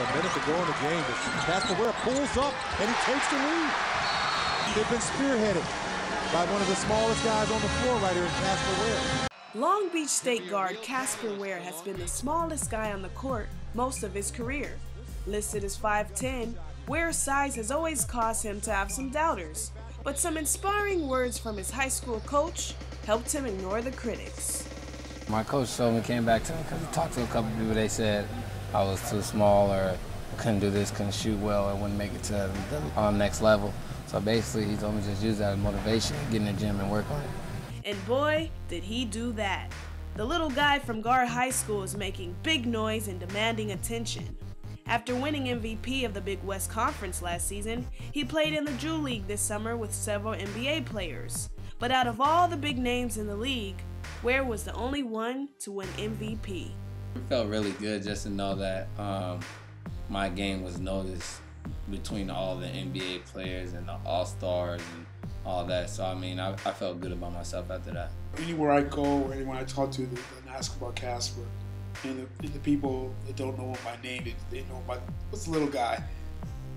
a minute to go in the game. Casper Ware pulls up, and he takes the lead. They've been spearheaded by one of the smallest guys on the floor right here in Casper Ware. Long Beach State guard Casper Ware has been the smallest guy on the court most of his career. Listed as 5'10", Ware's size has always caused him to have some doubters, but some inspiring words from his high school coach helped him ignore the critics. My coach told me, came back to me because he talked to a couple people. They said I was too small or couldn't do this, couldn't shoot well, and wouldn't make it to the next level. So basically, he told me just use that as motivation, get in the gym and work on it. And boy, did he do that. The little guy from Gar High School is making big noise and demanding attention. After winning MVP of the Big West Conference last season, he played in the Drew League this summer with several NBA players. But out of all the big names in the league, Ware was the only one to win MVP. It felt really good just to know that my game was noticed between all the NBA players and the All-Stars and all that. So, I mean, I felt good about myself after that. Anywhere I go or anyone I talk to and ask about Casper, and the people that don't know him by name, they know about what's the little guy,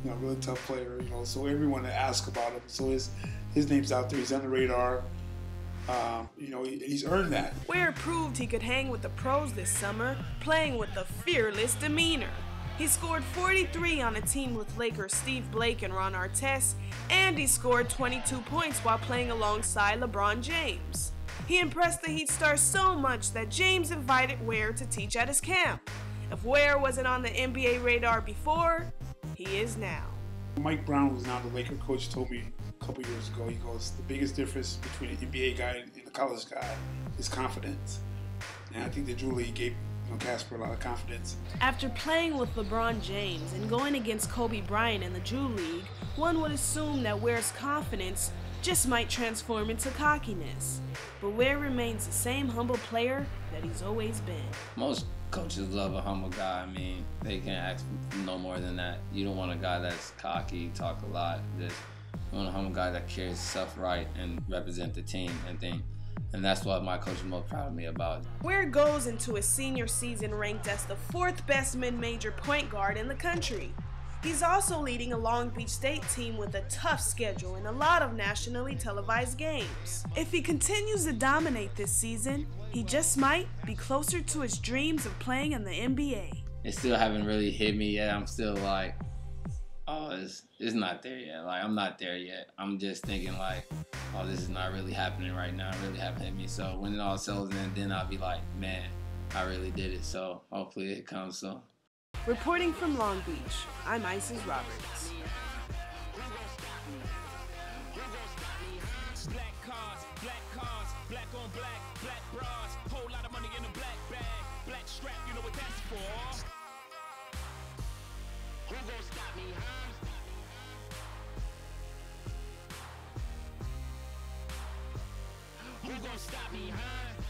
you know, really tough player, you know. So everyone that asks about him, so his name's out there. He's on the radar. You know, he's earned that. Ware proved he could hang with the pros this summer, playing with a fearless demeanor. He scored 43 on a team with Lakers Steve Blake and Ron Artest, and he scored 22 points while playing alongside LeBron James. He impressed the Heat star so much that James invited Ware to teach at his camp. If Ware wasn't on the NBA radar before, he is now. Mike Brown, who's now the Laker coach, told me a couple years ago, he goes, the biggest difference between an NBA guy and a college guy is confidence. And I think the Drew League gave Casper a lot of confidence. After playing with LeBron James and going against Kobe Bryant in the Drew League, one would assume that Ware's confidence just might transform into cockiness. But Ware remains the same humble player that he's always been. Most coaches love a humble guy. I mean, they can't ask for no more than that. You don't want a guy that's cocky, talk a lot. Just you want a humble guy that carries himself right and represent the team and things. And that's what my coach is most proud of me about. Ware goes into his senior season ranked as the 4th best mid-major point guard in the country. He's also leading a Long Beach State team with a tough schedule and a lot of nationally televised games. If he continues to dominate this season, he just might be closer to his dreams of playing in the NBA. It still haven't really hit me yet. I'm still like, oh, it's not there yet. Like, I'm not there yet. I'm just thinking like, oh, this is not really happening right now. It really haven't hit me. So when it all settles in, then I'll be like, man, I really did it. So hopefully it comes soon. Reporting from Long Beach, I'm Isis Roberts. Black cars, black on black bras, whole lot of money in a black bag, black strap, you know what that's for. Who gon' stop me, huh? Who gon' stop me, huh?